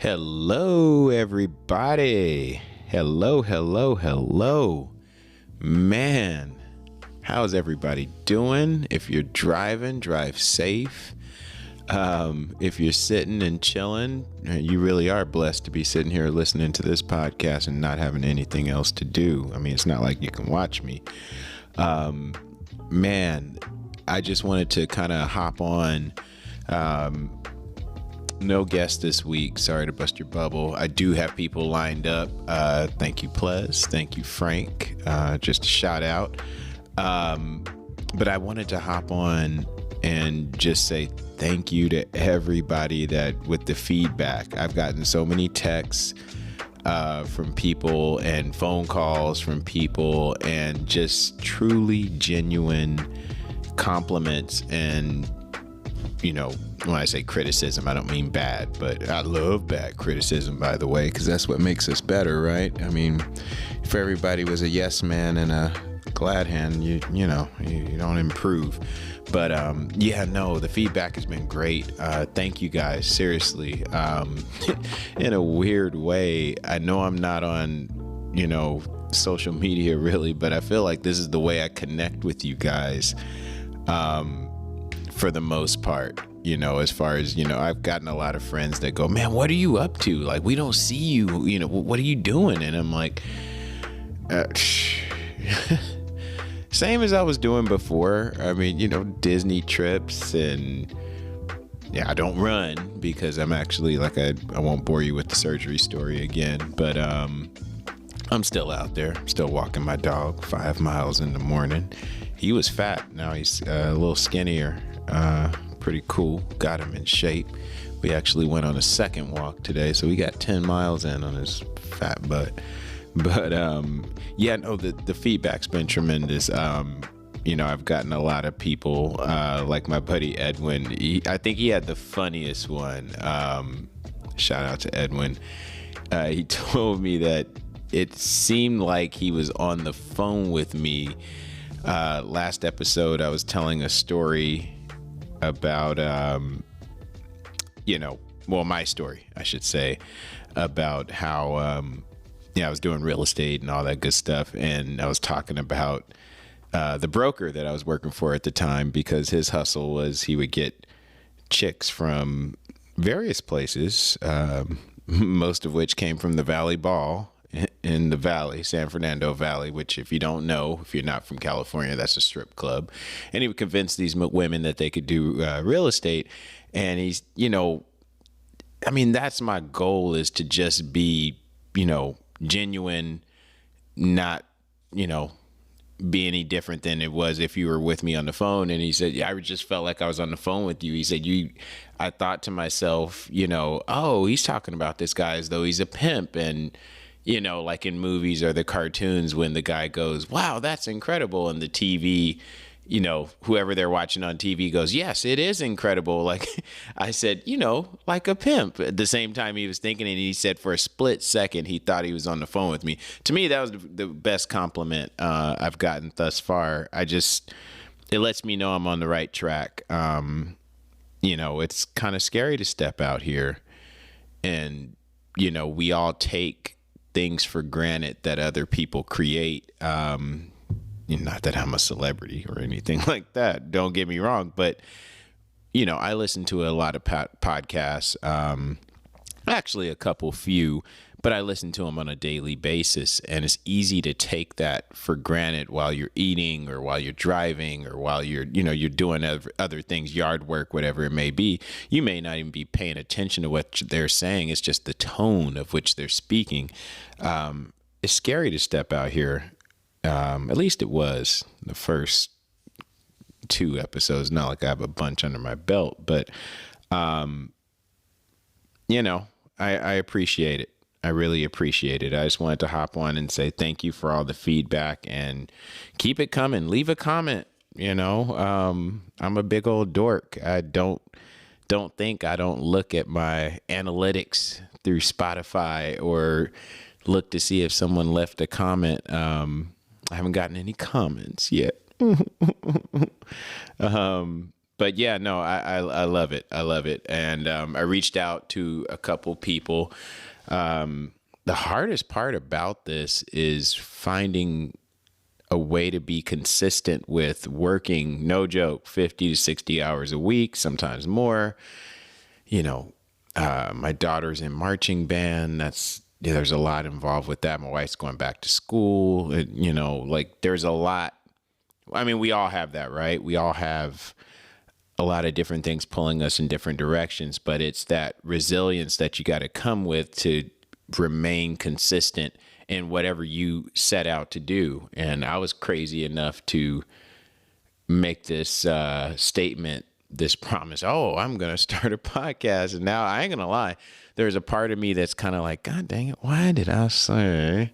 Hello, everybody. Hello. Man, how's everybody doing? If you're driving, drive safe. If you're sitting and chilling, you really are blessed to be sitting here listening to this podcast and not having anything else to do. I mean, it's not like you can watch me. Man, I just wanted to kind of hop on. No guest this week. Sorry to bust your bubble. I do have people lined up. Thank you, Plez. Thank you, Frank. Just a shout out. But I wanted to hop on and just say thank you to everybody that with the feedback. I've gotten so many texts from people and phone calls from people and just truly genuine compliments. And you know, when I say criticism, I don't mean bad, but I love bad criticism, by the way, because that's what makes us better, right? I mean, if everybody was a yes man and a glad hand, you don't improve. But the feedback has been great. Thank you guys, seriously. In a weird way, I know I'm not on, social media really, but I feel like this is the way I connect with you guys. For the most part, as far as, I've gotten a lot of friends that go, man, what are you up to? Like, we don't see you, what are you doing? And I'm like, same as I was doing before. I mean, Disney trips and I don't run because I'm actually like, I won't bore you with the surgery story again, but, I'm still out there, still walking my dog 5 miles in the morning. He was fat. Now he's a little skinnier. Pretty cool. Got him in shape. We actually went on a second walk today, so we got 10 miles in on his fat butt. But the feedback's been tremendous. I've gotten a lot of people, like my buddy Edwin. I think he had the funniest one. Shout out to Edwin. He told me that it seemed like he was on the phone with me. Last episode, I was telling a story about, my story, I should say, about how, I was doing real estate and all that good stuff. And I was talking about the broker that I was working for at the time, because his hustle was he would get chicks from various places, most of which came from the Valley Ball in the Valley, San Fernando Valley, which if you don't know, if you're not from California, that's a strip club. And he would convince these women that they could do real estate. And he's, that's my goal, is to just be, genuine, not, be any different than it was if you were with me on the phone. And he said, I just felt like I was on the phone with you. He said, I thought to myself, oh, he's talking about this guy as though he's a pimp. And like in movies or the cartoons when the guy goes, wow, that's incredible. And the TV, whoever they're watching on TV goes, yes, it is incredible. Like I said, like a pimp. At the same time he was thinking, and he said for a split second, he thought he was on the phone with me. To me, that was the best compliment I've gotten thus far. It lets me know I'm on the right track. It's kind of scary to step out here and, we all take things for granted that other people create. Not that I'm a celebrity or anything like that, don't get me wrong, but I listen to a lot of podcasts, actually a few, but I listen to them on a daily basis, and it's easy to take that for granted while you're eating or while you're driving or while you're doing other things, yard work, whatever it may be. You may not even be paying attention to what they're saying. It's just the tone of which they're speaking. It's scary to step out here. At least it was the first 2 episodes. Not like I have a bunch under my belt, but, I appreciate it. I really appreciate it. I just wanted to hop on and say thank you for all the feedback and keep it coming. Leave a comment. I'm a big old dork. I don't think I don't look at my analytics through Spotify or look to see if someone left a comment. I haven't gotten any comments yet. But yeah, no, I love it. I love it. And I reached out to a couple people. The hardest part about this is finding a way to be consistent with working, no joke, 50 to 60 hours a week, sometimes more. You know, my daughter's in marching band. There's a lot involved with that. My wife's going back to school. Like there's a lot. I mean, we all have that, right? We all have a lot of different things pulling us in different directions, but it's that resilience that you got to come with to remain consistent in whatever you set out to do. And I was crazy enough to make this statement, this promise. Oh, I'm going to start a podcast. And now I ain't going to lie. There's a part of me that's kind of like, God dang it. Why did I say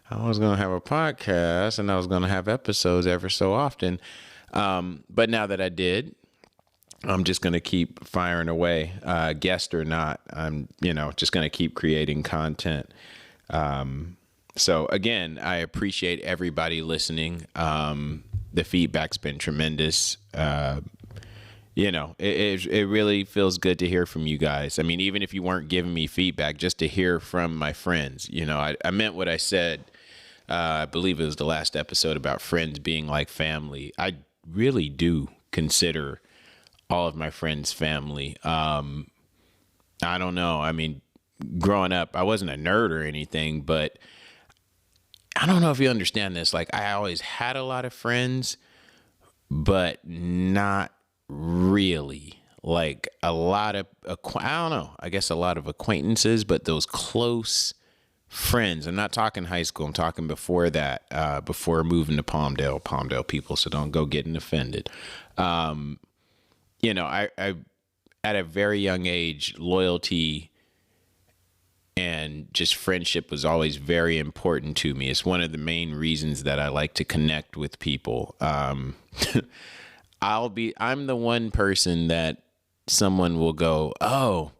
I was going to have a podcast and I was going to have episodes ever so often? But now that I did, I'm just going to keep firing away, guest or not. I'm, just going to keep creating content. So again, I appreciate everybody listening. The feedback's been tremendous. It really feels good to hear from you guys. I mean, even if you weren't giving me feedback, just to hear from my friends, I meant what I said. I believe it was the last episode about friends being like family. I really do consider all of my friends family. I don't know. I mean, growing up, I wasn't a nerd or anything, but I don't know if you understand this. Like, I always had a lot of friends, but not really. Like a lot of, I don't know, I guess a lot of acquaintances, but those close friends. I'm not talking high school. I'm talking before that, before moving to Palmdale people. So don't go getting offended. I at a very young age, loyalty and just friendship was always very important to me. It's one of the main reasons that I like to connect with people. I'm the one person that someone will go, oh,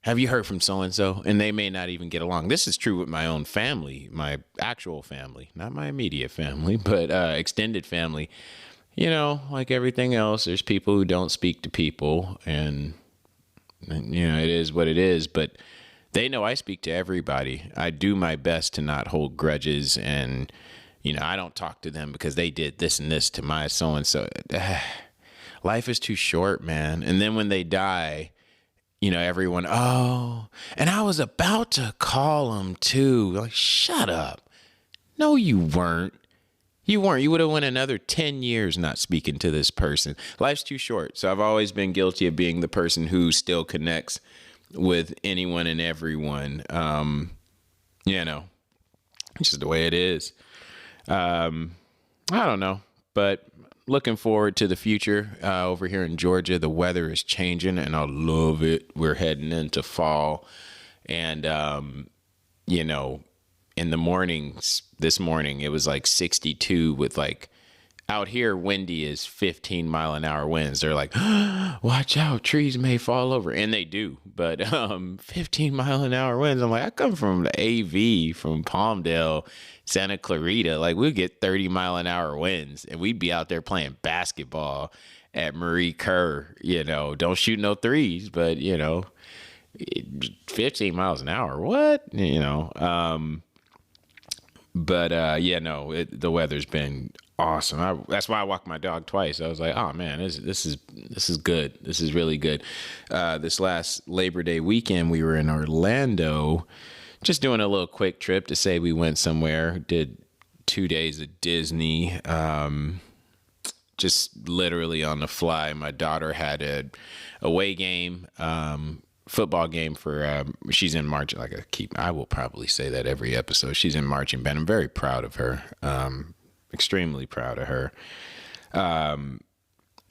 have you heard from so-and-so? And they may not even get along. This is true with my own family, my actual family, not my immediate family, but extended family. Like everything else, there's people who don't speak to people, and it is what it is, but they know I speak to everybody. I do my best to not hold grudges, and, I don't talk to them because they did this and this to my so-and-so. Life is too short, man. And then when they die, everyone, oh, and I was about to call them too. Like, shut up. No, you weren't. You weren't. You would have went another 10 years not speaking to this person. Life's too short. So I've always been guilty of being the person who still connects with anyone and everyone. It's just the way it is. I don't know, but looking forward to the future. Over here in Georgia, the weather is changing and I love it. We're heading into fall, and, in the mornings, this morning, it was like 62 with like, out here, windy is 15-mile-an-hour winds. They're like, watch out, trees may fall over. And they do. But 15-mile-an-hour winds, I'm like, I come from the AV, from Palmdale, Santa Clarita. Like, we'd get 30-mile-an-hour winds, and we'd be out there playing basketball at Marie Kerr. Don't shoot no threes, but, 15 miles an hour. What? The weather's been awesome. That's why I walked my dog twice. I was like, oh man, this is good. This is really good. This last Labor Day weekend, we were in Orlando, just doing a little quick trip to say we went somewhere. Did 2 days at Disney. Just literally on the fly. My daughter had a away game. Football game for she's in marching. I will probably say that every episode. She's in marching band. I'm very proud of her. Extremely proud of her.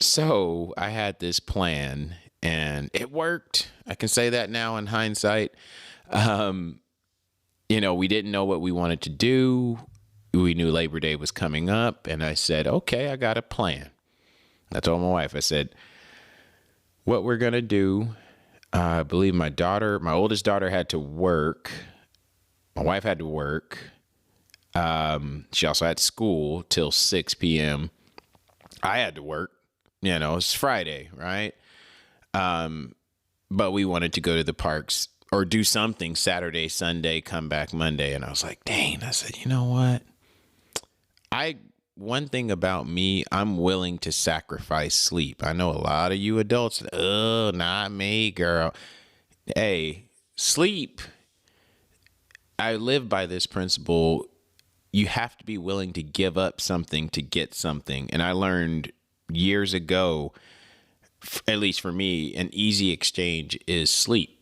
So I had this plan and it worked. I can say that now in hindsight. We didn't know what we wanted to do. We knew Labor Day was coming up, and I said, okay, I got a plan. I told my wife, I said, what we're going to do, I believe my oldest daughter had to work. My wife had to work. She also had school till 6 p.m. I had to work. It's Friday, right? But we wanted to go to the parks or do something Saturday, Sunday, come back Monday. And I was like, dang, I said, you know what? One thing about me, I'm willing to sacrifice sleep. I know a lot of you adults, oh, not me, girl. Hey, sleep. I live by this principle. You have to be willing to give up something to get something. And I learned years ago, at least for me, an easy exchange is sleep.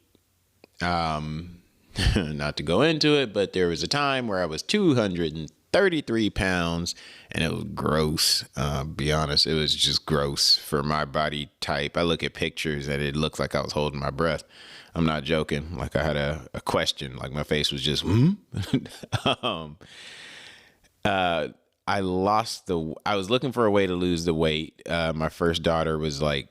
Not to go into it, but there was a time where I was 233 pounds and it was gross. Be honest, it was just gross for my body type. I look at pictures and it looks like I was holding my breath. I'm not joking. Like I had a question, like my face was just, I was looking for a way to lose the weight. My first daughter was like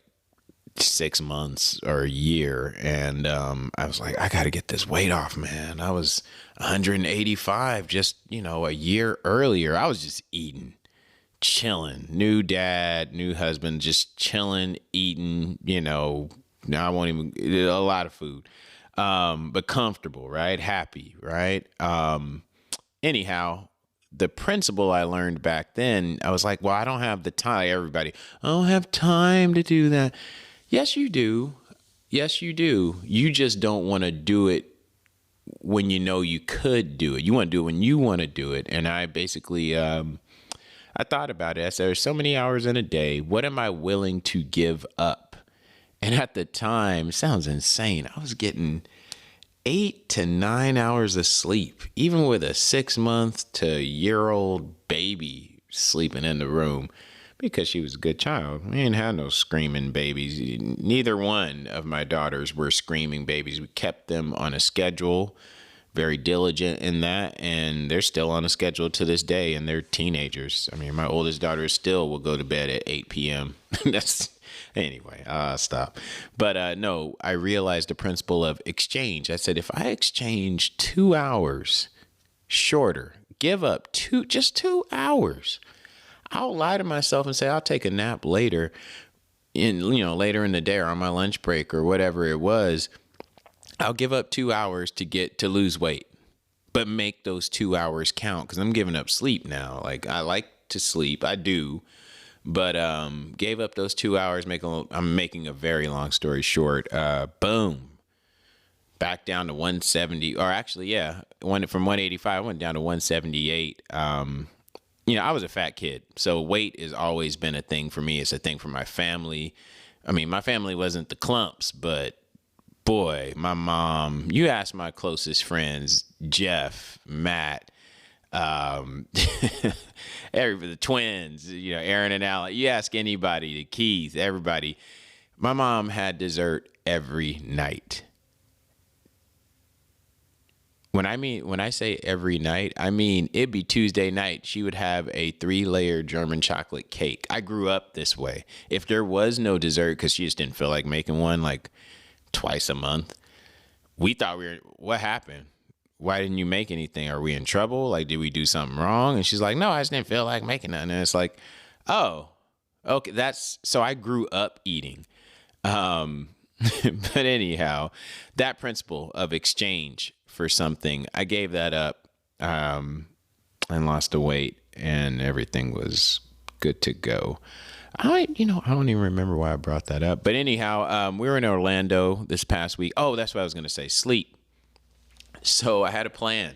6 months or a year. And I was like, I got to get this weight off, man. I was 185 just, a year earlier. I was just eating, chilling, new dad, new husband, just chilling, eating, now I won't even, a lot of food, but comfortable, right? Happy, right? Anyhow, the principle I learned back then, I was like, well, I don't have the time. Everybody, I don't have time to do that. Yes, you do. Yes, you do. You just don't want to do it when you know you could do it. You want to do it when you want to do it. And I basically, I thought about it. I said, there's so many hours in a day. What am I willing to give up? And at the time, it sounds insane, I was getting 8 to 9 hours of sleep, even with a 6-month to year-old baby sleeping in the room because she was a good child. We didn't have no screaming babies. Neither one of my daughters were screaming babies. We kept them on a schedule, very diligent in that, and they're still on a schedule to this day, and they're teenagers. I mean, my oldest daughter still will go to bed at 8 p.m. Anyway, stop. But no, I realized the principle of exchange. I said, if I exchange 2 hours shorter, give up just 2 hours, I'll lie to myself and say, I'll take a nap later later in the day or on my lunch break or whatever it was. I'll give up 2 hours to lose weight, but make those 2 hours count. 'Cause I'm giving up sleep now. Like I like to sleep. I do. But gave up those 2 hours. I'm making a very long story short. Boom, back down to 170. Or actually, yeah, from 185, I went down to 178. I was a fat kid, so weight has always been a thing for me. It's a thing for my family. I mean, my family wasn't the clumps, but boy, my mom. You ask my closest friends, Jeff, Matt. The twins, Aaron and Alan, you ask anybody, the Keith, everybody, my mom had dessert every night. When I say every night, I mean, it'd be Tuesday night. She would have a 3-layer German chocolate cake. I grew up this way. If there was no dessert, cause she just didn't feel like making one like twice a month, we thought what happened? Why didn't you make anything? Are we in trouble? Like, did we do something wrong? And she's like, no, I just didn't feel like making nothing. And it's like, oh, okay. So I grew up eating. But anyhow, that principle of exchange for something, I gave that up, and lost the weight and everything was good to go. I don't even remember why I brought that up, but anyhow, we were in Orlando this past week. Oh, that's what I was going to say. Sleep. So I had a plan.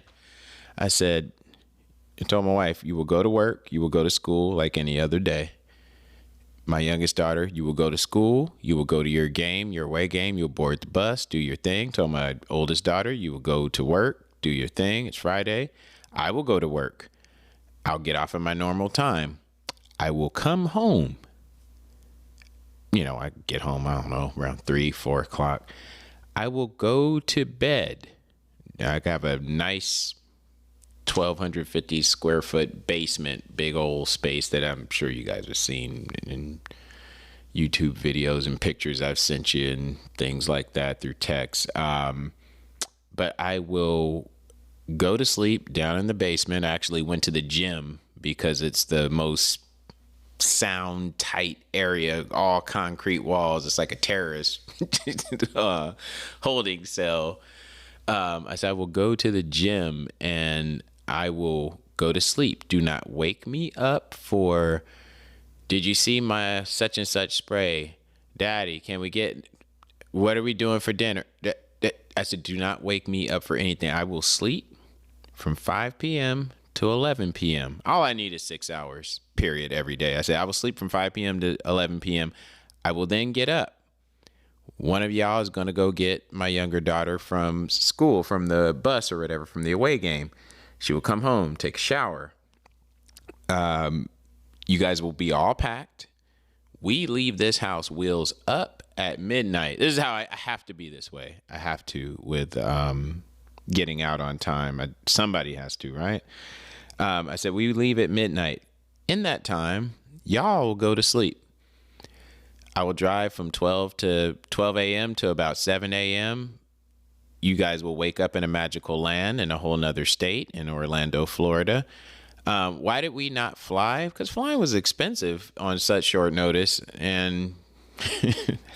I told my wife, you will go to work, you will go to school like any other day. My youngest daughter, you will go to school, you will go to your away game, you'll board the bus, do your thing. Told my oldest daughter, you will go to work, do your thing. It's Friday. I will go to work. I'll get off at my normal time. I will come home. I get home, I don't know, around 3, 4 o'clock. I will go to bed. I have a nice 1,250 square foot basement, big old space that I'm sure you guys have seen in YouTube videos and pictures I've sent you and things like that through text. But I will go to sleep down in the basement. I actually went to the gym because it's the most sound tight area, all concrete walls. It's like a terrorist holding cell. I said, I will go to the gym and I will go to sleep. Do not wake me up for, did you see my such and such spray? Daddy, can we get, what are we doing for dinner? I said, do not wake me up for anything. I will sleep from 5 p.m. to 11 p.m. All I need is 6 hours, period, every day. I said, I will sleep from 5 p.m. to 11 p.m. I will then get up. One of y'all is going to go get my younger daughter from school, from the bus or whatever, from the away game. She will come home, take a shower. You guys will be all packed. We leave this house wheels up at midnight. This is how I have to be this way. I have to with getting out on time. Somebody has to, right? I said, we leave at midnight. In that time, y'all will go to sleep. I will drive from 12 a.m. to about 7 a.m. You guys will wake up in a magical land in a whole nother state in Orlando, Florida. Why did we not fly? Because flying was expensive on such short notice, and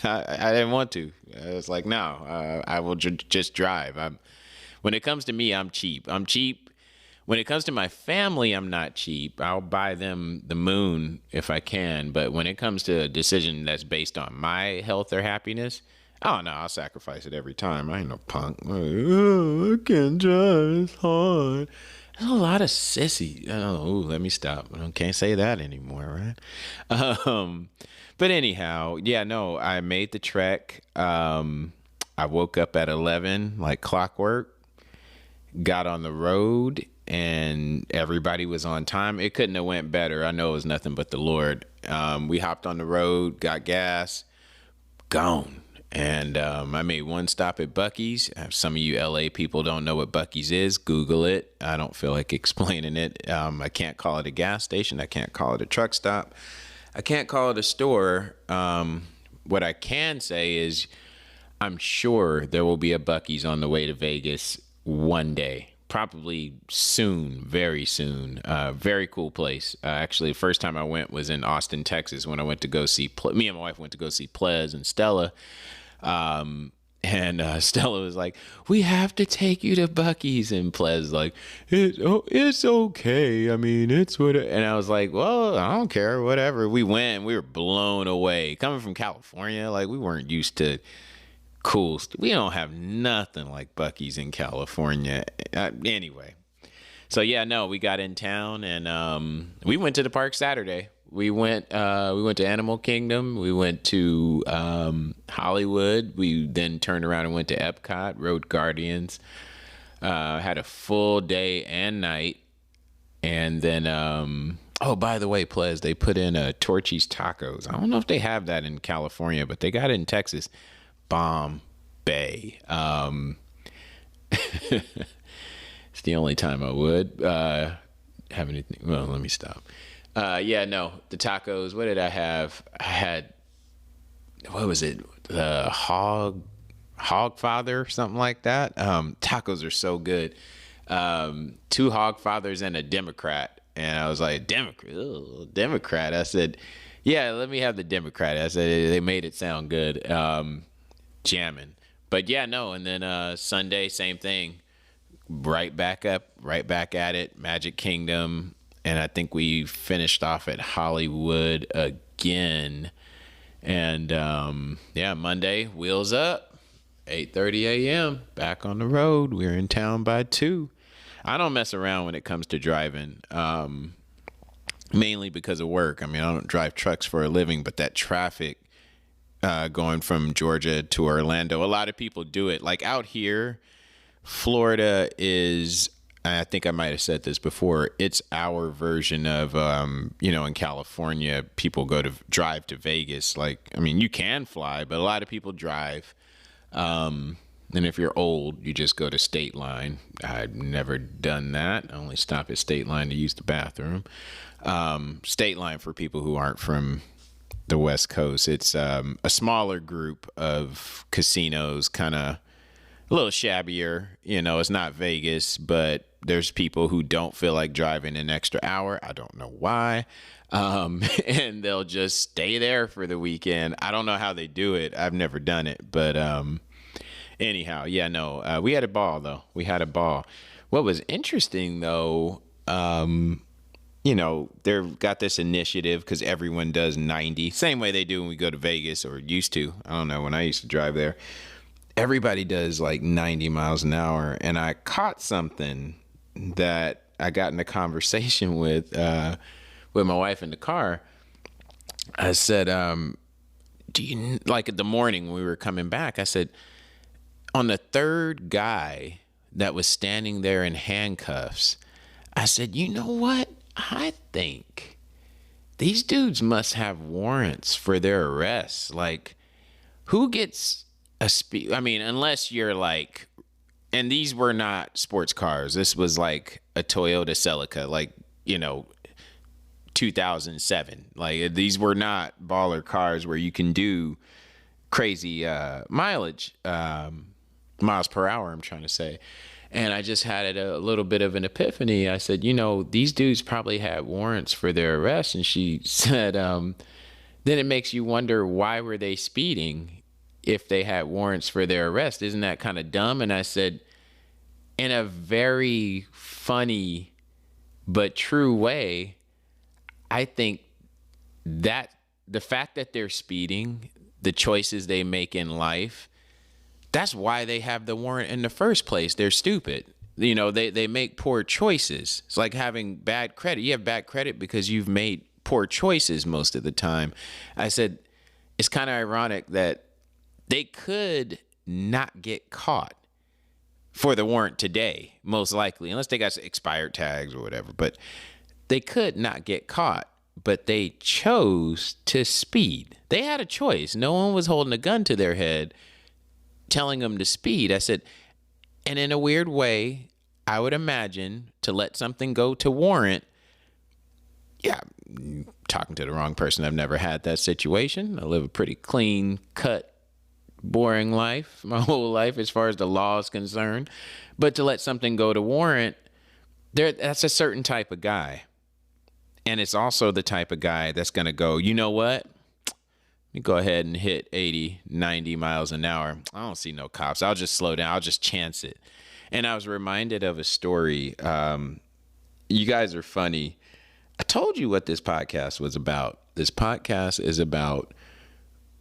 I didn't want to. I was like, no, I will just drive. When it comes to me, I'm cheap. When it comes to my family, I'm not cheap. I'll buy them the moon if I can. But when it comes to a decision that's based on my health or happiness, oh no, I'll sacrifice it every time. I ain't no punk. Oh, I can't drive. It's hard. There's a lot of sissy. Oh, let me stop. I can't say that anymore, right? But anyhow, yeah, no, I made the trek. I woke up at 11, like clockwork, got on the road, and everybody was on time. It couldn't have went better. I know it was nothing but the Lord. We hopped on the road, got gas, gone. And I made one stop at Buc-ee's. Some of you LA people don't know what Buc-ee's is. Google it. I don't feel like explaining it. I can't call it a gas station. I can't call it a truck stop. I can't call it a store. What I can say is I'm sure there will be a Buc-ee's on the way to Vegas one day. Probably soon, very soon. Very cool place. Actually, the first time I went was in Austin, Texas, when I went to go see, me and my wife went to go see Plez and Stella. And Stella was like, we have to take you to Buc-ee's. And Plez like, it's okay. I mean, it's what. And I was like, well, I don't care, whatever. We went and we were blown away. Coming from California, like we weren't used to cool. We don't have nothing like Buc-ee's in California. Anyway. So yeah, no, we got in town and we went to the park Saturday. We went to Animal Kingdom. We went to Hollywood. We then turned around and went to Epcot, rode Guardians. Had a full day and night. And then, oh, by the way, Plez, they put in Torchy's Tacos. I don't know if they have that in California, but they got it in Texas. Bomb Bay. It's the only time I would have anything. Well, let me stop. Yeah, no, the tacos. What did I have? I had, what was it? The Hogfather, something like that. Tacos are so good. 2 Hogfathers and a Democrat. And I was like, Democrat. I said, yeah, let me have the Democrat. I said, they made it sound good. Jamming. But yeah, no. And then Sunday, same thing. Right back up, right back at it. Magic Kingdom. And I think we finished off at Hollywood again. And yeah, Monday, wheels up, 8:30 a.m., back on the road. We're in town by 2. I don't mess around when it comes to driving, mainly because of work. I mean, I don't drive trucks for a living, but that traffic going from Georgia to Orlando, a lot of people do it. Like out here, Florida is, I think I might have said this before, it's our version of, in California, people drive to Vegas. Like, I mean, you can fly, but a lot of people drive. And if you're old, you just go to State Line. I've never done that. I only stop at State Line to use the bathroom. State Line, for people who aren't from the West Coast, it's a smaller group of casinos, kind of a little shabbier. It's not Vegas, but there's people who don't feel like driving an extra hour. I don't know why. And they'll just stay there for the weekend. I don't know how they do it. I've never done it, but anyhow, yeah, no, we had a ball though. We had a ball. What was interesting though, they've got this initiative because everyone does 90, same way they do when we go to Vegas, or used to. I don't know, when I used to drive there, everybody does like 90 miles an hour. And I caught something that I got in a conversation with my wife in the car. I said, do you, like at the morning when we were coming back, I said, on the third guy that was standing there in handcuffs, I said, you know what? I think these dudes must have warrants for their arrests. Like, who gets a speed? I mean, unless you're like, and these were not sports cars. This was like a Toyota Celica, like, 2007. Like, these were not baller cars where you can do crazy mileage, miles per hour, I'm trying to say. And I just had a little bit of an epiphany. I said, these dudes probably had warrants for their arrest. And she said, then it makes you wonder, why were they speeding if they had warrants for their arrest? Isn't that kind of dumb? And I said, in a very funny but true way, I think that the fact that they're speeding, the choices they make in life, that's why they have the warrant in the first place. They're stupid. They make poor choices. It's like having bad credit. You have bad credit because you've made poor choices most of the time. I said, it's kind of ironic that they could not get caught for the warrant today, most likely, unless they got expired tags or whatever. But they could not get caught, but they chose to speed. They had a choice. No one was holding a gun to their head telling them to speed. I said, and in a weird way, I would imagine to let something go to warrant. Yeah, talking to the wrong person. I've never had that situation. I live a pretty clean cut, boring life my whole life as far as the law is concerned. But to let something go to warrant, that's a certain type of guy. And it's also the type of guy that's going to go, you know what? Let me go ahead and hit 80, 90 miles an hour. I don't see no cops. I'll just slow down. I'll just chance it. And I was reminded of a story. You guys are funny. I told you what this podcast was about. This podcast is about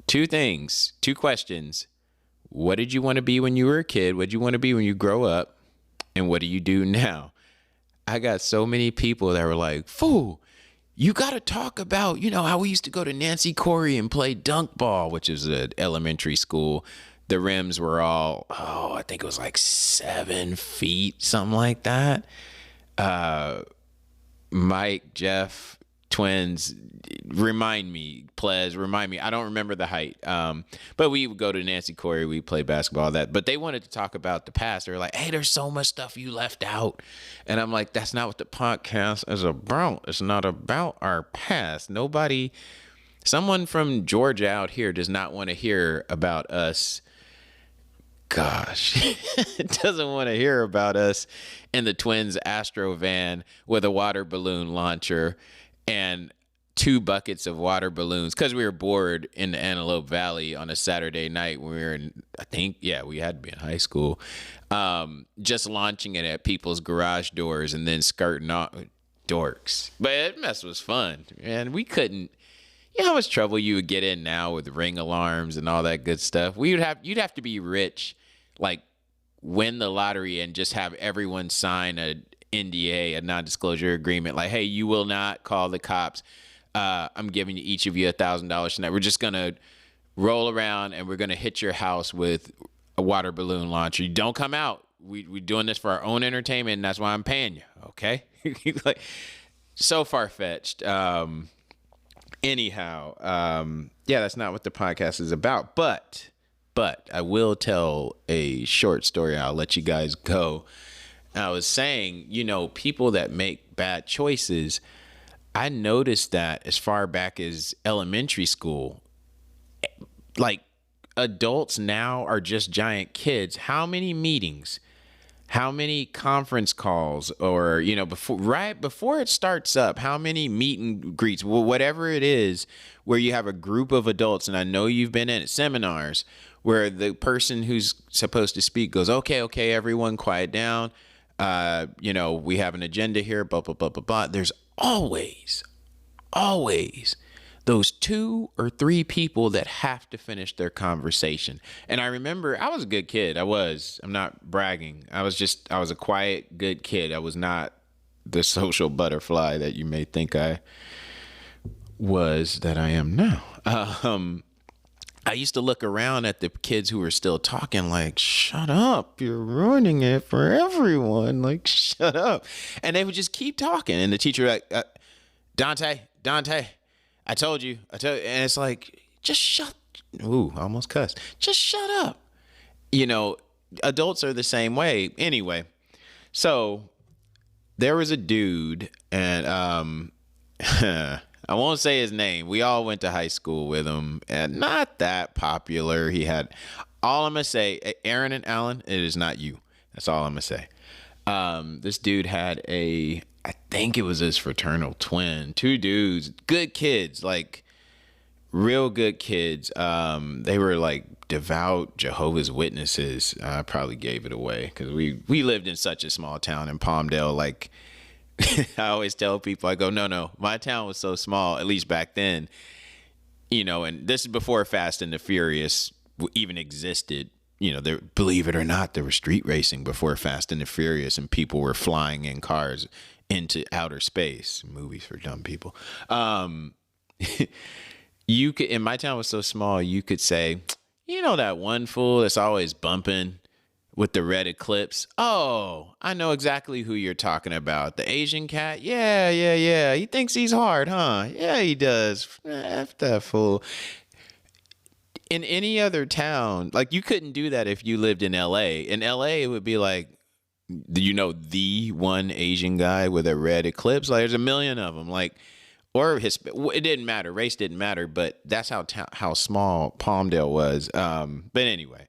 two things, two questions. What did you want to be when you were a kid? What did you want to be when you grow up? And what do you do now? I got so many people that were like, fool, you got to talk about, how we used to go to Nancy Corey and play dunk ball, which is an elementary school. The rims were all, I think it was like 7 feet, something like that. Mike, Jeff, twins, remind me. I don't remember the height. But we would go to Nancy Corey. We play basketball, but they wanted to talk about the past. They were like, hey, there's so much stuff you left out. And I'm like, that's not what the podcast is about. It's not about our past. Someone from Georgia out here does not want to hear about us. Gosh, doesn't want to hear about us in the Twins Astro van with a water balloon launcher and 2 buckets of water balloons, because we were bored in the Antelope Valley on a Saturday night when we were we had to be in high school, just launching it at people's garage doors and then skirting off. Dorks. But that mess was fun. And we couldn't, how much trouble you would get in now with ring alarms and all that good stuff. You'd have to be rich, like win the lottery and just have everyone sign a NDA, a non-disclosure agreement, like, hey, you will not call the cops. I'm giving each of you $1,000 tonight. We're just gonna roll around and we're gonna hit your house with a water balloon launcher. You don't come out. We're doing this for our own entertainment, and that's why I'm paying you. Okay, like so far-fetched. Anyhow, that's not what the podcast is about. But I will tell a short story. I'll let you guys go. I was saying, people that make bad choices, I noticed that as far back as elementary school, like adults now are just giant kids. How many meetings How many conference calls, or, right before it starts up, how many meet and greets, whatever it is, where you have a group of adults. And I know you've been in seminars where the person who's supposed to speak goes, okay, okay, everyone quiet down. We have an agenda here, blah, blah, blah, blah, blah. There's always those 2 or 3 people that have to finish their conversation. And I remember I was a good kid. I'm not bragging. I was a quiet, good kid. I was not the social butterfly that you may think I was, that I am now. I used to look around at the kids who were still talking like, shut up, you're ruining it for everyone. Like, shut up. And they would just keep talking. And the teacher would like, Dante, I told you. And it's like, just shut. Ooh, I almost cussed. Just shut up. Adults are the same way. Anyway, so there was a dude, and I won't say his name. We all went to high school with him, and not that popular. He had, all I'm going to say, Aaron and Alan, it is not you. That's all I'm going to say. This dude had I think it was his fraternal twin, 2 dudes, good kids, like real good kids. They were like devout Jehovah's Witnesses. I probably gave it away because we lived in such a small town in Palmdale. Like, I always tell people, I go, no, my town was so small, at least back then, and this is before Fast and the Furious even existed. Believe it or not, there was street racing before Fast and the Furious, and people were flying in cars into outer space. Movies for dumb people. You could, and my town was so small, you could say, that one fool that's always bumping with the red Eclipse. Oh, I know exactly who you're talking about. The Asian cat. Yeah. He thinks he's hard, huh? Yeah, he does. F that fool. In any other town, like, you couldn't do that if you lived in LA. In LA, it would be like, the one Asian guy with a red Eclipse. Like, there's a million of them. Like, or it didn't matter. Race didn't matter. But that's how small Palmdale was. But anyway,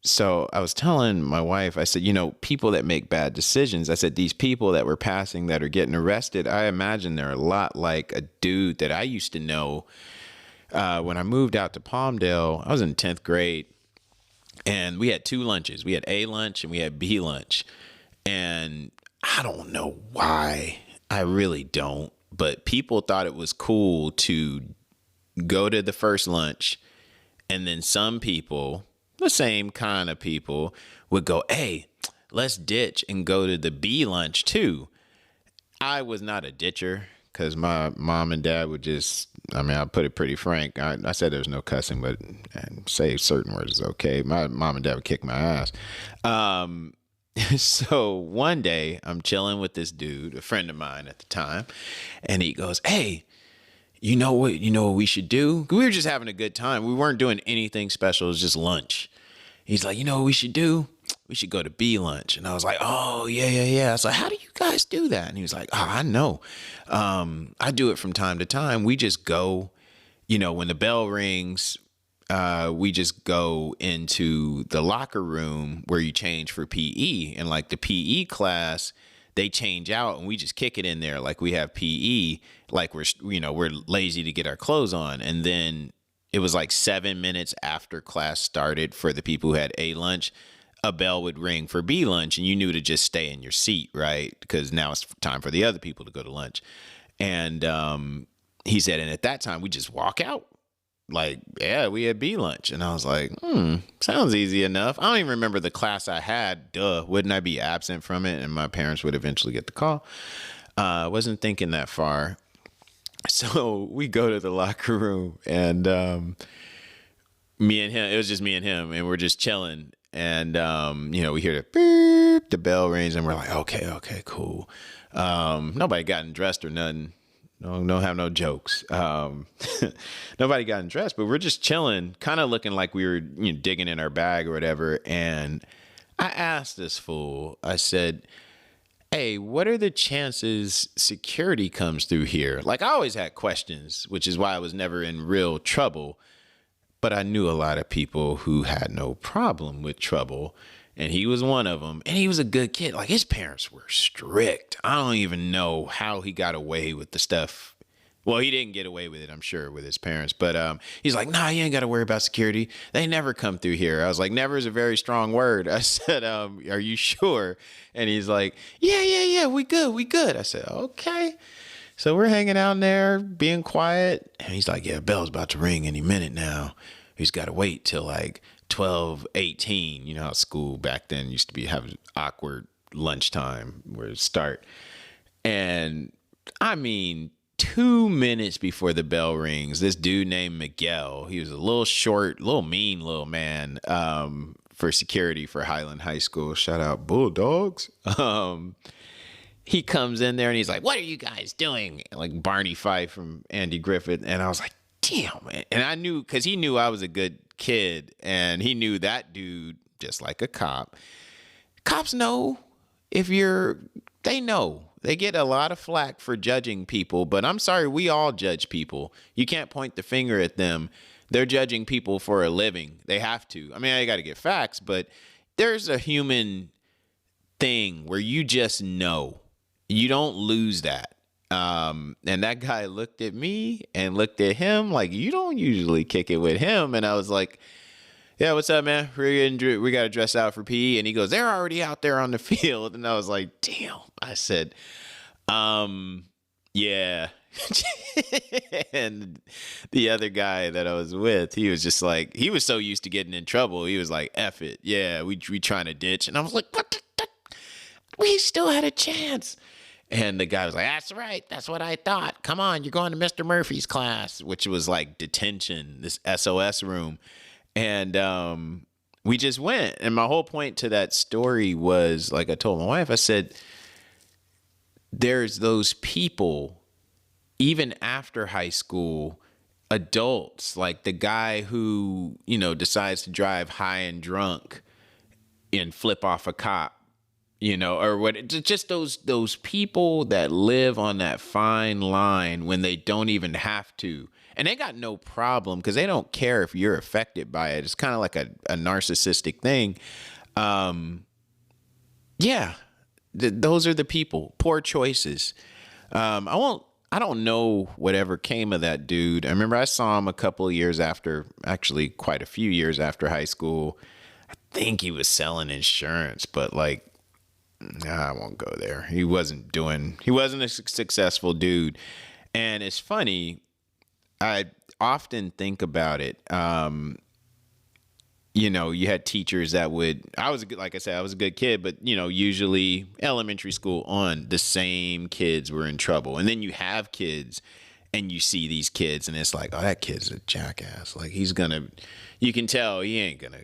so I was telling my wife, I said, people that make bad decisions, I said, these people that we're passing that are getting arrested, I imagine they're a lot like a dude that I used to know. When I moved out to Palmdale, I was in 10th grade, and we had 2 lunches. We had A lunch and we had B lunch. And I don't know why. I really don't. But people thought it was cool to go to the first lunch, and then some people, the same kind of people, would go, hey, let's ditch and go to the B lunch too. I was not a ditcher, because my mom and dad would just, I'll put it pretty frank. I said there's no cussing, but say certain words is okay. My mom and dad would kick my ass. So one day I'm chilling with this dude, a friend of mine at the time, and he goes, hey, you know what we should do? We were just having a good time. We weren't doing anything special. It was just lunch. He's like, you know what we should do? We should go to B lunch. And I was like, oh, yeah. I was like, how do you guys do that? And he was like, oh, I know. I do it from time to time. We just go, when the bell rings, we just go into the locker room where you change for PE. And like the PE class, they change out and we just kick it in there. Like we have PE, like we're lazy to get our clothes on. And then it was like 7 minutes after class started for the people who had A lunch, a bell would ring for B lunch, and you knew to just stay in your seat, right? Because now it's time for the other people to go to lunch. And he said, and at that time, we just walk out. Like, yeah, we had B lunch. And I was like, sounds easy enough. I don't even remember the class I had. Duh, wouldn't I be absent from it? And my parents would eventually get the call. Wasn't thinking that far. So we go to the locker room, and me and him, it was just me and him, and we're just chilling. And, we hear the beep, the bell rings, and we're like, okay, cool. Nobody gotten dressed or nothing. Don't have no jokes. Nobody gotten dressed, but we're just chilling, kind of looking like we were digging in our bag or whatever. And I asked this fool, I said, hey, what are the chances security comes through here? Like, I always had questions, which is why I was never in real trouble. But I knew a lot of people who had no problem with trouble. and he was one of them. And he was a good kid. Like, his parents were strict. I don't even know how he got away with the stuff. Well, he didn't get away with it, I'm sure, with his parents. But he's like, nah, you ain't got to worry about security. They never come through here. I was like, never is a very strong word. I said, are you sure? And he's like, yeah, we good. I said, okay. So we're hanging out in there, being quiet. And he's like, yeah, bell's about to ring any minute now. He's got to wait till like 12:18. You know how school back then used to be have awkward lunchtime where it start. And I mean, 2 minutes before the bell rings, this dude named Miguel, he was a little short, little mean little man, for security for Highland High School. Shout out Bulldogs. He comes in there and he's like, what are you guys doing? Like Barney Fife from Andy Griffith. And I was like, damn, man. And I knew, because he knew I was a good kid, and he knew that dude, just like a cop. Cops know they know. They get a lot of flack for judging people, but I'm sorry, we all judge people. You can't point the finger at them. They're judging people for a living. They have to. I mean, I got to get facts, but there's a human thing where you just know. You don't lose that. And that guy looked at me and looked at him like, you don't usually kick it with him. And I was like, yeah, what's up, man? We got to dress out for PE. And he goes, they're already out there on the field. And I was like, damn. I said, yeah. And the other guy that I was with, he was just like, he was so used to getting in trouble. He was like, F it. Yeah, we trying to ditch. And I was like, what? We still had a chance. And the guy was like, that's right. That's what I thought. Come on, you're going to Mr. Murphy's class, which was like detention, this SOS room. And we just went. And my whole point to that story was, like I told my wife, I said, there's those people, even after high school, adults, like the guy who, decides to drive high and drunk and flip off a cop. Or what? Just those people that live on that fine line when they don't even have to, and they got no problem because they don't care if you're affected by it. It's kind of like a narcissistic thing. Those are the people. Poor choices. I don't know whatever came of that dude. I remember I saw him a couple of years after, actually quite a few years after high school. I think he was selling insurance, but like, I won't go there. He wasn't a successful dude. And it's funny, I often think about it. You had teachers that like I said, I was a good kid, but usually elementary school on, the same kids were in trouble. And then you have kids and you see these kids and it's like, oh, that kid's a jackass. Like you can tell he ain't gonna.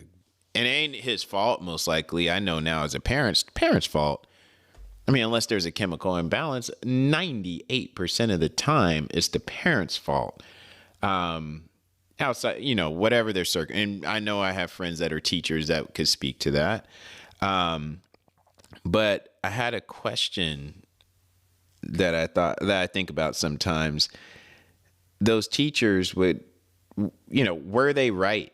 And it ain't his fault, most likely. I know now as a parent's fault. I mean, unless there's a chemical imbalance, 98% of the time it's the parent's fault. Outside, whatever their circle. And I know I have friends that are teachers that could speak to that. But I had a question that I think about sometimes. Those teachers were they right?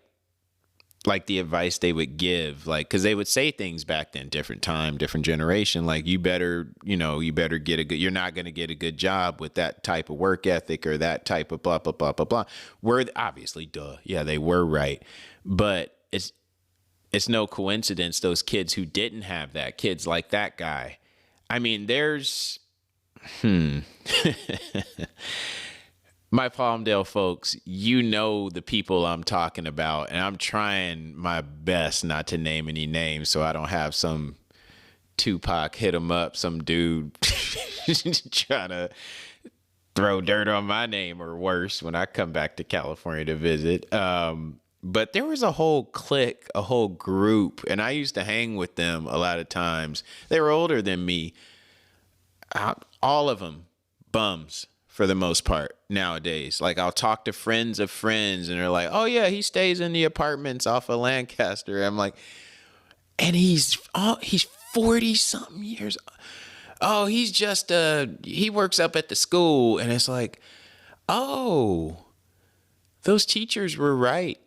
Like the advice they would give, like, cause they would say things back then, different time, different generation. Like you better get you're not going to get a good job with that type of work ethic or that type of blah, blah, blah, blah, blah. Obviously, duh. Yeah, they were right. But it's no coincidence. Those kids who didn't have that, kids like that guy. I mean, there's, my Palmdale folks, the people I'm talking about, and I'm trying my best not to name any names so I don't have some Tupac hit him up, some dude trying to throw dirt on my name or worse when I come back to California to visit. But there was a whole clique, a whole group, and I used to hang with them a lot of times. They were older than me. All of them bums. For the most part nowadays. Like I'll talk to friends of friends and they're like, oh yeah, he stays in the apartments off of Lancaster. I'm like, and he's 40 something years. Oh, he's just, he works up at the school. And it's like, oh, those teachers were right.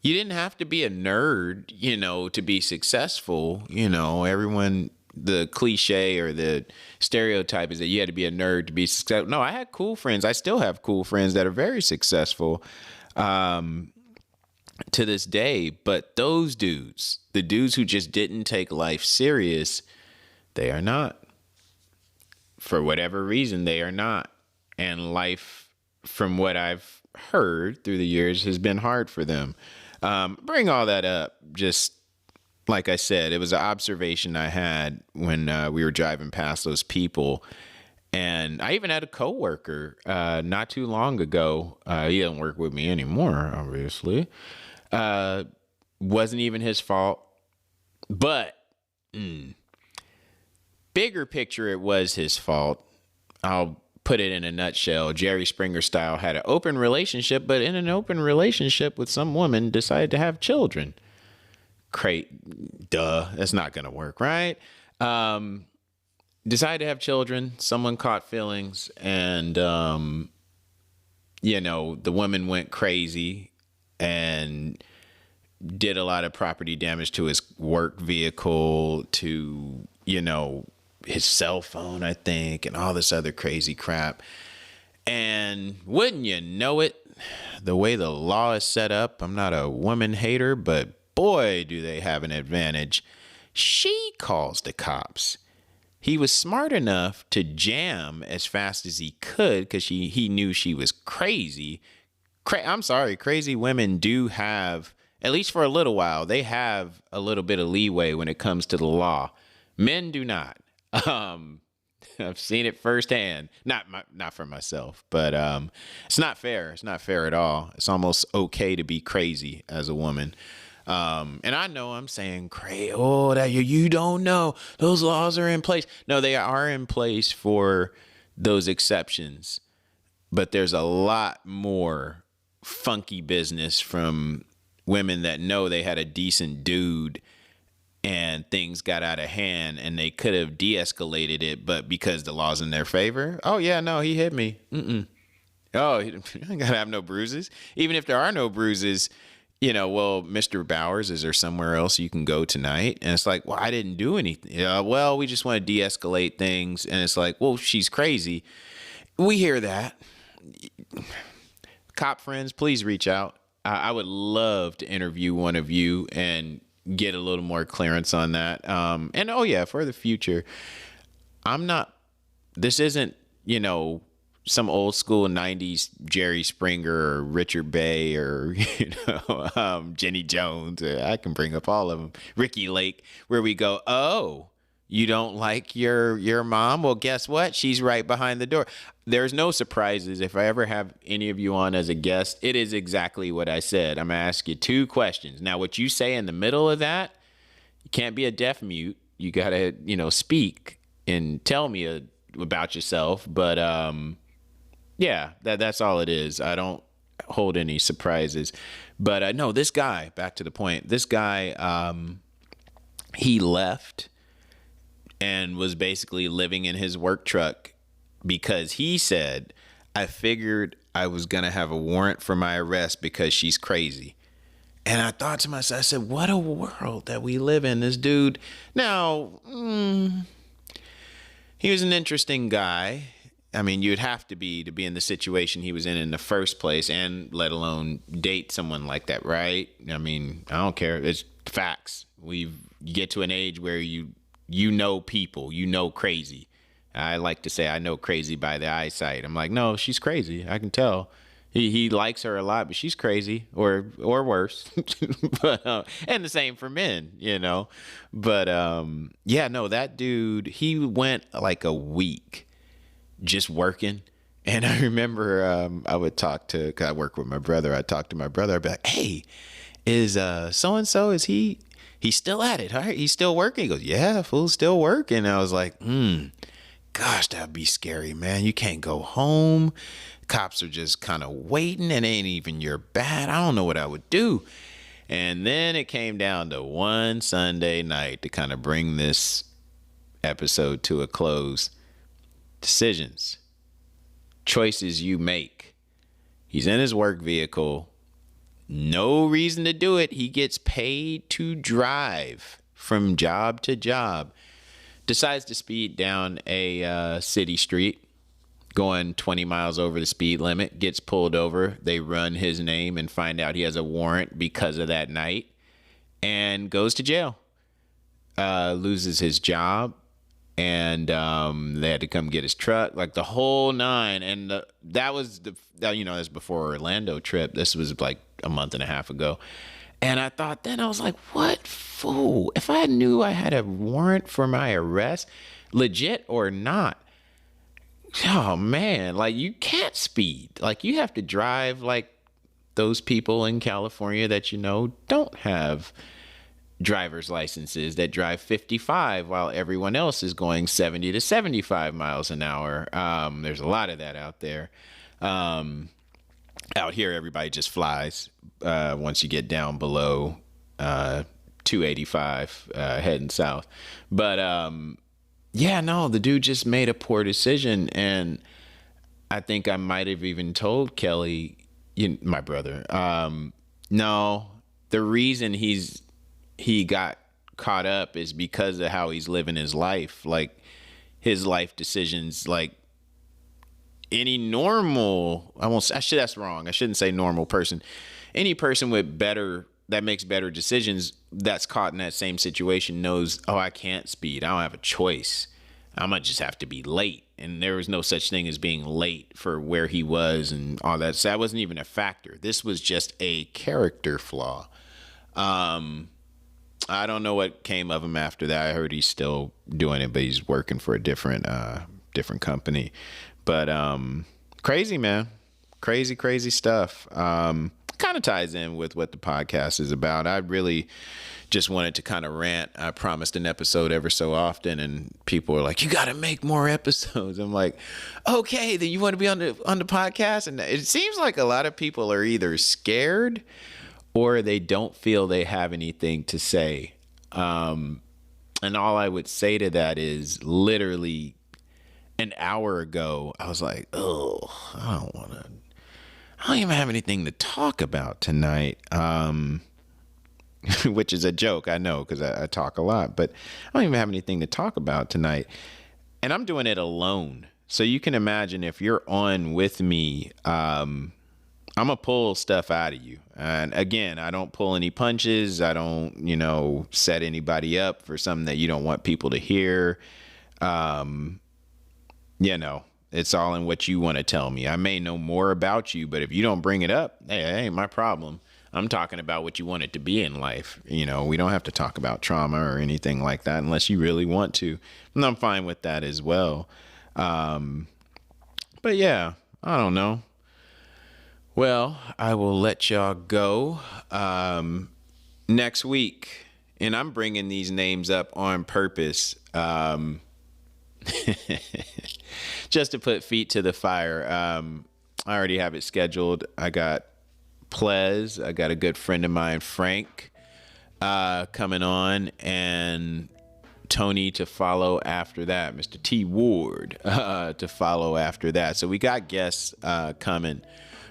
You didn't have to be a nerd, to be successful. Everyone, the cliche or the stereotype is that you had to be a nerd to be successful. No, I had cool friends. I still have cool friends that are very successful to this day. But those dudes, the dudes who just didn't take life serious, they are not. For whatever reason, they are not. And life, from what I've heard through the years, has been hard for them. Bring all that up. Just like I said, it was an observation I had when we were driving past those people. And I even had a coworker not too long ago. He doesn't work with me anymore, obviously. Wasn't even his fault. But bigger picture, it was his fault. I'll put it in a nutshell. Jerry Springer style, had an open relationship, but in an open relationship with some woman decided to have children. That's not going to work, right? Decided to have children. Someone caught feelings, and, the woman went crazy and did a lot of property damage to his work vehicle, to, his cell phone, I think, and all this other crazy crap. And wouldn't you know it, the way the law is set up, I'm not a woman hater, but boy, do they have an advantage. She calls the cops. He was smart enough to jam as fast as he could because he knew she was crazy. I'm sorry, crazy women do have, at least for a little while, they have a little bit of leeway when it comes to the law. Men do not. I've seen it firsthand. Not for myself, but it's not fair. It's not fair at all. It's almost okay to be crazy as a woman. And I know I'm saying crazy. Oh, that you don't know. Those laws are in place. No, they are in place for those exceptions. But there's a lot more funky business from women that know they had a decent dude and things got out of hand and they could have de-escalated it, but because the law's in their favor, oh yeah, no, he hit me. Oh, he ain't gotta have no bruises. Even if there are no bruises, well, Mr. Bowers, is there somewhere else you can go tonight? And it's like, well, I didn't do anything. Well, we just want to de-escalate things. And it's like, well, she's crazy. We hear that. Cop friends, please reach out. I would love to interview one of you and get a little more clearance on that. And oh yeah, for the future, this isn't, some old school 90s Jerry Springer or Richard Bay or, Jenny Jones. I can bring up all of them. Ricky Lake, where we go, oh, you don't like your mom? Well, guess what? She's right behind the door. There's no surprises. If I ever have any of you on as a guest, it is exactly what I said. I'm going to ask you 2 questions. Now, what you say in the middle of that, you can't be a deaf mute. You got to, speak and tell me about yourself. But, yeah, that's all it is. I don't hold any surprises. But no, this guy, back to the point, this guy, he left and was basically living in his work truck because he said, I figured I was going to have a warrant for my arrest because she's crazy. And I thought to myself, I said, what a world that we live in. This dude, now, he was an interesting guy. I mean, you'd have to be in the situation he was in the first place, and let alone date someone like that, right? I mean, I don't care. It's facts. You get to an age where you know people, crazy. I like to say I know crazy by the eyesight. I'm like, no, she's crazy. I can tell. He likes her a lot, but she's crazy or worse. But, and the same for men, But yeah, no, that dude, he went like a week just working. And I remember I would talk to, cause I work with my brother. I'd talk to my brother. I'd be like, hey, is so-and-so, is he's still at it? Right? He's still working? He goes, yeah, fool's still working. I was like, gosh, that'd be scary, man. You can't go home. Cops are just kind of waiting. It ain't even your bad. I don't know what I would do. And then it came down to one Sunday night to kind of bring this episode to a close. Decisions, choices you make. He's in his work vehicle. No reason to do it. He gets paid to drive from job to job. Decides to speed down a city street, going 20 miles over the speed limit, gets pulled over. They run his name and find out he has a warrant because of that night, and goes to jail. Loses his job, and they had to come get his truck, like the whole nine. And that was that's before Orlando trip. This was like a month and a half ago. And I thought then, I was like, what fool? If I knew I had a warrant for my arrest, legit or not, oh man, like you can't speed. Like you have to drive like those people in California that don't have driver's licenses, that drive 55 while everyone else is going 70 to 75 miles an hour. There's a lot of that out there. Out here, everybody just flies once you get down below 285 heading south. But the dude just made a poor decision. And I think I might have even told Kelly, my brother, no, the reason he got caught up is because of how he's living his life. Like his life decisions, like any normal, that's wrong. I shouldn't say normal person. Any person that makes better decisions that's caught in that same situation knows, I can't speed. I don't have a choice. I might just have to be late. And there was no such thing as being late for where he was and all that. So that wasn't even a factor. This was just a character flaw. I don't know what came of him after that. I heard he's still doing it, but he's working for a different company. But crazy, man. Crazy stuff. Kind of ties in with what the podcast is about. I really just wanted to kind of rant. I promised an episode ever so often, and people are like, you got to make more episodes. I'm like, okay, then you want to be on the podcast? And it seems like a lot of people are either scared or they don't feel they have anything to say. And all I would say to that is literally an hour ago, I was like, I don't even have anything to talk about tonight. Which is a joke, I know, because I talk a lot, but I don't even have anything to talk about tonight. And I'm doing it alone. So you can imagine if you're on with me, I'm going to pull stuff out of you. And again, I don't pull any punches. I don't, set anybody up for something that you don't want people to hear. It's all in what you want to tell me. I may know more about you, but if you don't bring it up, hey, that ain't my problem. I'm talking about what you want it to be in life. We don't have to talk about trauma or anything like that unless you really want to. And I'm fine with that as well. But yeah, I don't know. Well, I will let y'all go next week. And I'm bringing these names up on purpose. Just to put feet to the fire. I already have it scheduled. I got Plez. I got a good friend of mine, Frank, coming on, and Tony to follow after that. Mr. T. Ward to follow after that. So we got guests coming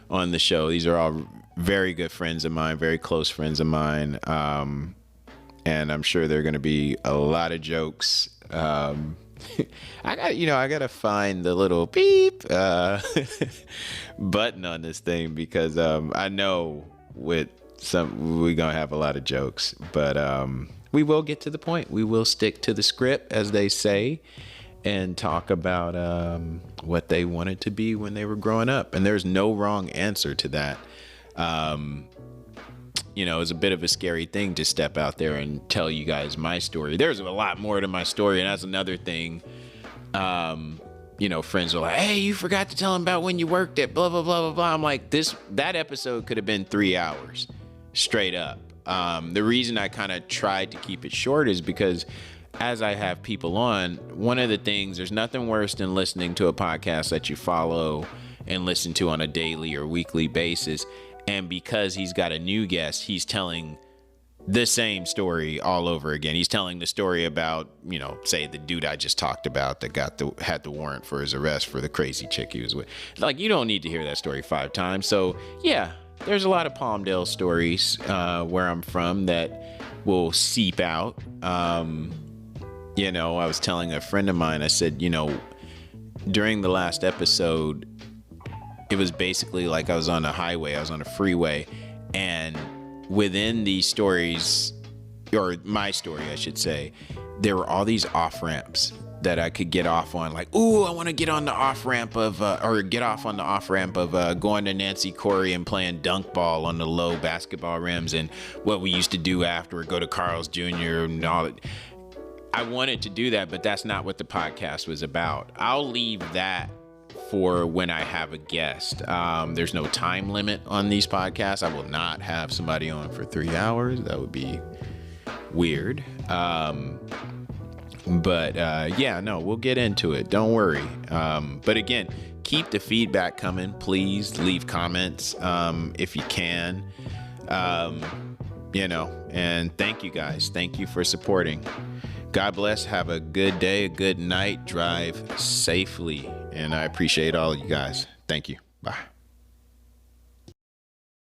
on the show. These are all very good friends of mine, very close friends of mine. And I'm sure there are going to be a lot of jokes. I gotta find the little beep button on this thing because I know we're gonna have a lot of jokes, but we will get to the point. We will stick to the script, as they say, and talk about what they wanted to be when they were growing up. And there's no wrong answer to that. It's a bit of a scary thing to step out there and tell you guys my story. There's a lot more to my story, and that's another thing. Friends are like, hey, you forgot to tell them about when you worked at blah, blah, blah, blah, blah. I'm like, that episode could have been 3 hours straight up. The reason I kind of tried to keep it short is because as I have people on, one of the things, there's nothing worse than listening to a podcast that you follow and listen to on a daily or weekly basis. And because he's got a new guest, he's telling the same story all over again. He's telling the story about, say the dude I just talked about that had the warrant for his arrest for the crazy chick he was with. Like, you don't need to hear that story 5 times. So yeah, there's a lot of Palmdale stories where I'm from that will seep out. You know, I was telling a friend of mine, I said, you know, during the last episode, it was basically like I was on a highway, I was on a freeway, and within these stories, or my story, I should say, there were all these off ramps that I could get off on. Like, ooh, I want to get on the off ramp of, going to Nancy Corey and playing dunk ball on the low basketball rims, and what we used to do afterward, go to Carl's Jr. and all that. I wanted to do that, but that's not what the podcast was about. I'll leave that for when I have a guest. There's no time limit on these podcasts. I will not have somebody on for 3 hours. That would be weird. But we'll get into it. Don't worry. But again, keep the feedback coming. Please leave comments if you can. And thank you guys. Thank you for supporting. God bless. Have a good day, a good night. Drive safely. And I appreciate all of you guys. Thank you. Bye.